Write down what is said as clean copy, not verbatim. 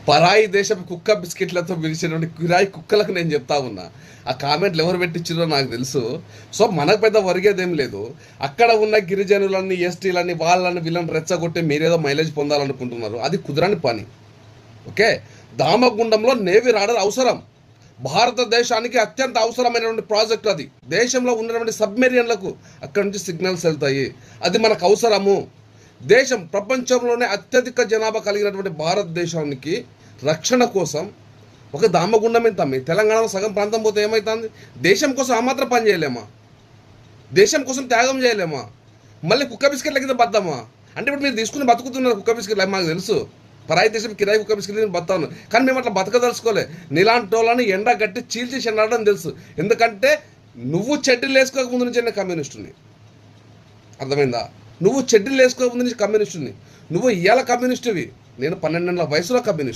పరాయి దేశం కుక్క బిస్కెట్లతో పిలిచినటువంటి కిరాయి కుక్కలకు నేను చెప్తా ఉన్నా. ఆ కామెంట్లు ఎవరు పెట్టించారో నాకు తెలుసు. సో మనకు పెద్ద ఒరిగేదేం లేదు. అక్కడ ఉన్న గిరిజనులన్నీ, ఎస్టీలని, వాళ్ళని వీళ్ళని రెచ్చగొట్టి మీరేదో మైలేజ్ పొందాలనుకుంటున్నారు. అది కుదరని పని. ఓకే, దామగుండంలో నేవీ రాడర్ అవసరం. భారతదేశానికి అత్యంత అవసరమైనటువంటి ప్రాజెక్ట్ అది. దేశంలో ఉన్నటువంటి సబ్మెరియన్లకు అక్కడ నుంచి సిగ్నల్స్ వెళ్తాయి. అది మనకు అవసరము. దేశం ప్రపంచంలోనే అత్యధిక జనాభా కలిగినటువంటి భారతదేశానికి రక్షణ కోసం ఒక దామగుండం ఎంత? మీ తెలంగాణలో సగం ప్రాంతం పోతే ఏమవుతుంది? దేశం కోసం ఆ మాత్రం పని చేయలేమా? దేశం కోసం త్యాగం చేయలేమా? మళ్ళీ కుక్క బిస్కెట్ల కింద బద్దామా? అంటే ఇప్పుడు మీరు తీసుకుని బతుకుతున్నారు కుక్క బిస్కెట్లు. మాకు తెలుసు, పరాయి దేశం కిరాయి కుక్క బిస్కెట్లు బతాను, కానీ మేము అట్లా బతకదలుచుకోలే. నీలాంటి వాళ్ళని ఎండ గట్టి చీల్చి చెండడం తెలుసు. ఎందుకంటే నువ్వు చెడ్డీలు వేసుకోక ముందు నుంచి నేను కమ్యూనిస్టుని. అర్థమైందా? నువ్వు చెడ్డీలు వేసుకోక ముందు నుంచి కమ్యూనిస్టుని. నువ్వు ఇవాళ కమ్యూనిస్టువి, నేను 12 ఏళ్ల వయసులో కమ్యూనిస్ట్.